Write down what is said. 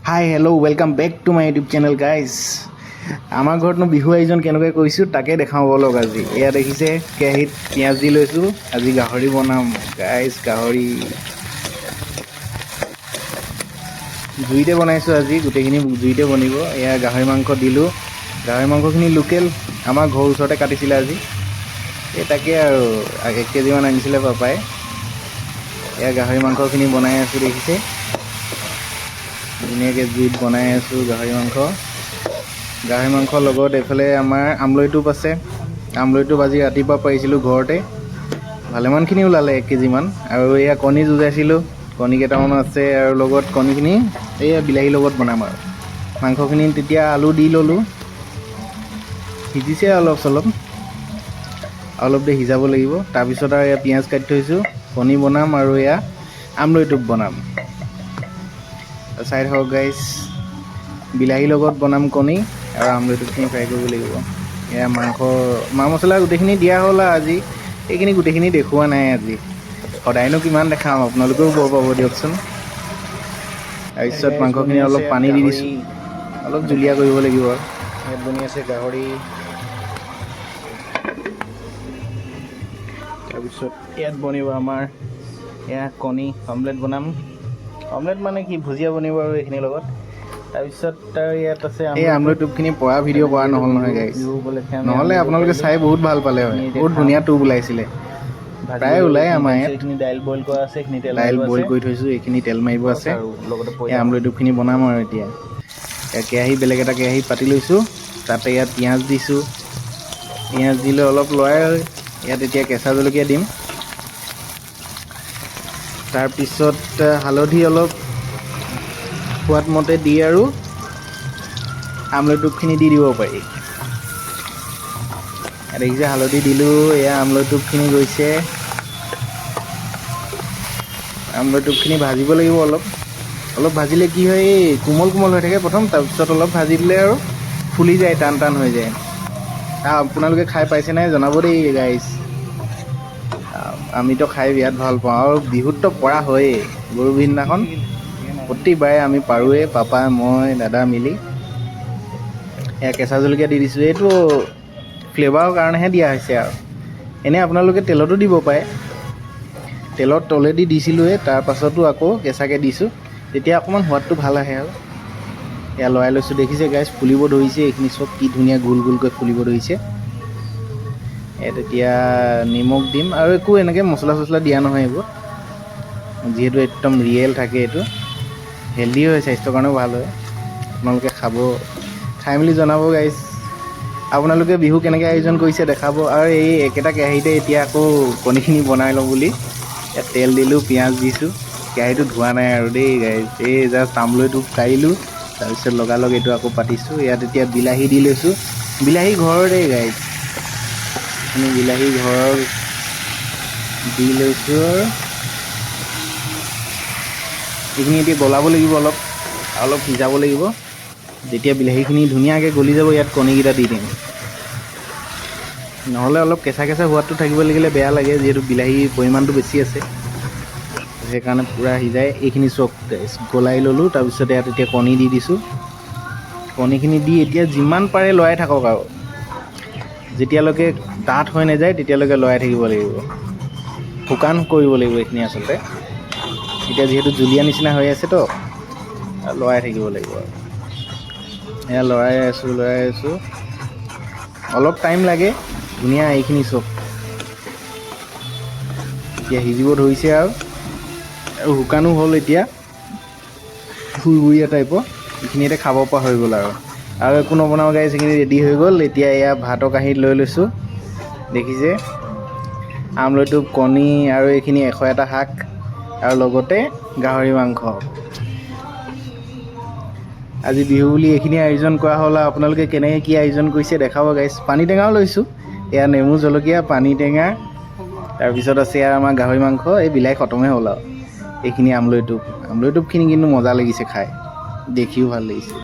High hello' welcome back to my YouTube channel guys. আমাৰ ঘৰতনো বিহু আয়োজন কেনেকৈ কৰিছোঁ তাকে দেখাওঁ বলক আজি। এয়া দেখিছে কেৰাহীত পিঁয়াজ দি লৈছোঁ। আজি গাহৰি বনাম গাইজ। গাহৰি জুইতে বনাইছোঁ আজি, গোটেইখিনি জুইতে বনিব। এয়া গাহৰি মাংস দিলোঁ। গাহৰি মাংসখিনি লোকেল, আমাৰ ঘৰৰ ওচৰতে কাটিছিলে আজি। এই তাকে আৰু 1 কেজিমান আনিছিলে পাপাই। এয়া গাহৰি মাংসখিনি বনাই আছোঁ দেখিছে, ধুনীয়াকৈ জুইত বনাই আছোঁ গাহৰি মাংসৰ লগত এইফালে আমাৰ আমলৈ টোপ আছে। আমলৈ টোপ আজি ৰাতিপুৱা পাৰিছিলোঁ ঘৰতে, ভালেমানখিনি ওলালে 1 কেজিমান। আৰু এয়া কণী যুঁজাইছিলোঁ, কণী কেইটামানো আছে। আৰু লগত কণীখিনি এয়া বিলাহীৰ লগত বনাম। আৰু মাংসখিনি তেতিয়া আলু দি ল'লোঁ, সিজিছে অলপ চলপ, অলপ দেৰি সিজাব লাগিব। তাৰপিছত আৰু এয়া পিঁয়াজ কাটি থৈছোঁ, কণী বনাম আৰু এয়া আমলৈ টোপ বনাম। চাই থাকক গাইজ, বিলাহীৰ লগত বনাম কণী আৰু আমলৈ টোপখিনি ফ্ৰাই কৰিব লাগিব। এয়া মা মছলা গোটেইখিনি দিয়া হ'ল। আৰু আজি এইখিনি গোটেইখিনি দেখুওৱা নাই আজি, সদায়নো কিমান দেখাম, আপোনালোকেও বৰ পাব দিয়কচোন। তাৰপিছত মাংসখিনি অলপ পানী দি দিছোঁ, অলপ জুলীয়া কৰিব লাগিব। ইয়াত বনি আছে গাহৰি। তাৰপিছত ইয়াত বনিব আমাৰ এয়া কণী অমলেট বনাম। অমলেট মানে কি, ভুজিয়া বনিব আৰু এইখিনিৰ লগত। তাৰপিছত আৰু ইয়াত আছে এই আমলৈ টোপখিনি পৰা ভিডিঅ' কৰা নহ'ল নহয় গাইজ, নহ'লে আপোনালোকে চাই বহুত ভাল পালে হয়। বহুত ধুনীয়া টোপ ওলাইছিলে, প্ৰায় ওলাই আমাৰ ইয়াত। এইখিনি দাইল বইল কৰা আছে, এইখিনি দাইল বইল কৰি থৈছোঁ, এইখিনি তেল মাৰিব আছে। এই আমলৈ টোপখিনি বনাম আৰু এতিয়া কেৰাহী, বেলেগ এটা কেৰাহী পাতি লৈছোঁ। তাতে ইয়াত পিঁয়াজ দিছোঁ। পিঁয়াজ দি লৈ অলপ লৰাই, ইয়াত এতিয়া কেঁচা জলকীয়া দিম। তাৰপিছত হালধি অলপ সোৱাদ মতে দি আৰু আমলৈ টোপখিনি দি দিব পাৰি। দেখিছে হালধি দিলোঁ, এয়া আমলৈ টোপখিনি গৈছে। আমলৈ টোপখিনি ভাজিব লাগিব অলপ ভাজিলে কি হয়, এই কোমল কোমল হৈ থাকে প্ৰথম, তাৰপিছত অলপ ভাজি দিলে আৰু ফুলি যায়, টান টান হৈ যায়। আপোনালোকে খাই পাইছে নাই জনাব দেই গাইজ। আমিতো খাই বিৰাট ভাল পাওঁ, আৰু বিহুততো পৰা হয়েই। গৰু বিহুৰ দিনাখন প্ৰতিবাৰে আমি পাৰোঁৱেই, পাপা, মই, দাদা মিলি। এয়া কেঁচা জলকীয়া দি দিছোঁ, এইটো ফ্লেভাৰৰ কাৰণেহে দিয়া হৈছে। আৰু এনেই আপোনালোকে তেলতো দিব পাৰে, তেলত তলেদি দিছিলোঁৱে, তাৰপাছতো আকৌ কেঁচাকৈ দিছোঁ, তেতিয়া অকণমান সোৱাদটো ভাল আহে। আৰু এয়া লৰাই লৈছোঁ, দেখিছে গাইজ ফুলিব ধৰিছে। এইখিনি চব কি ধুনীয়া গোল গোলকৈ ফুলিব ধৰিছে। ইয়াত এতিয়া নিমখ দিম, আৰু একো এনেকৈ মছলা চছলা দিয়া নহয় এইবোৰ, যিহেতু একদম ৰিয়েল থাকে। এইটো হেল্ডি হয়, স্বাস্থ্যৰ কাৰণেও ভাল হয়। আপোনালোকে খাই মেলি জনাব গাইজ। আপোনালোকে বিহু কেনেকৈ আয়োজন কৰিছে দেখাব। আৰু এই একেটা কেৰাহীতে এতিয়া আকৌ কণীখিনি বনাই লওঁ বুলি ইয়াত তেল দিলোঁ, পিঁয়াজ দিছোঁ। কেৰাহীটো ধোৱা নাই আৰু দেই গাইজ, এই জাষ্ট আমলৈ টোপ কাঢ়িলোঁ, তাৰপিছত লগালগ এইটো আকৌ পাতিছোঁ। ইয়াত এতিয়া বিলাহী দি লৈছোঁ, বিলাহী ঘৰৰ দেই গাইজ, আমি বিলাহী ঘৰৰ দি লৈছোঁ। আৰু এইখিনি এতিয়া গলাব লাগিব, অলপ সিজাব লাগিব। যেতিয়া বিলাহীখিনি ধুনীয়াকৈ গলি যাব, ইয়াত কণীকেইটা দি দিম। নহ'লে অলপ কেঁচা কেঁচা সোৱাদটো থাকিব লাগিলে বেয়া লাগে, যিহেতু বিলাহীৰ পৰিমাণটো বেছি আছে, সেইকাৰণে পূৰা সিজাই এইখিনি চব গলাই ল'লোঁ। তাৰপিছত ইয়াত এতিয়া কণী দি দিছোঁ। কণীখিনি দি এতিয়া যিমান পাৰে লৰাই থাকক, আৰু যেতিয়ালৈকে ডাঠ হৈ নাযায় তেতিয়ালৈকে লৰাই থাকিব লাগিব, শুকান কৰিব লাগিব এইখিনি আচলতে। এতিয়া যিহেতু জুলীয়া নিচিনা হৈ আছেতো, লৰাই থাকিব লাগিব। আৰু এয়া লৰাই আছোঁ, অলপ টাইম লাগে। ধুনীয়া এইখিনি চব এতিয়া সিজিব ধৰিছে, আৰু শুকানো হ'ল এতিয়া, ভুৰভুৰীয়া টাইপৰ। এইখিনি এতিয়া খাব পৰা হৈ গ'ল। আৰু একো নবনাওঁ গাইজ, এইখিনি ৰেডি হৈ গ'ল। এতিয়া এয়া ভাতৰ কাঁহীত লৈ লৈছোঁ, দেখিছে আমলৈ টোপ, কণী, আৰু এইখিনি 101টা শাক, আৰু লগতে গাহৰি মাংস। আজি বিহু বুলি এইখিনি আয়োজন কৰা হ'ল। আৰু আপোনালোকে কেনেকৈ কি আয়োজন কৰিছে দেখাব গাইজ। পানী টেঙাও লৈছোঁ, এয়া নেমু, জলকীয়া, পানী টেঙা, তাৰপিছত আছে আৰু আমাৰ গাহৰি মাংস। এই বিলাহী খতমেই হ'ল। আৰু এইখিনি আমলৈ টোপখিনি কিন্তু মজা লাগিছে খাই, দেখিও ভাল লাগিছে।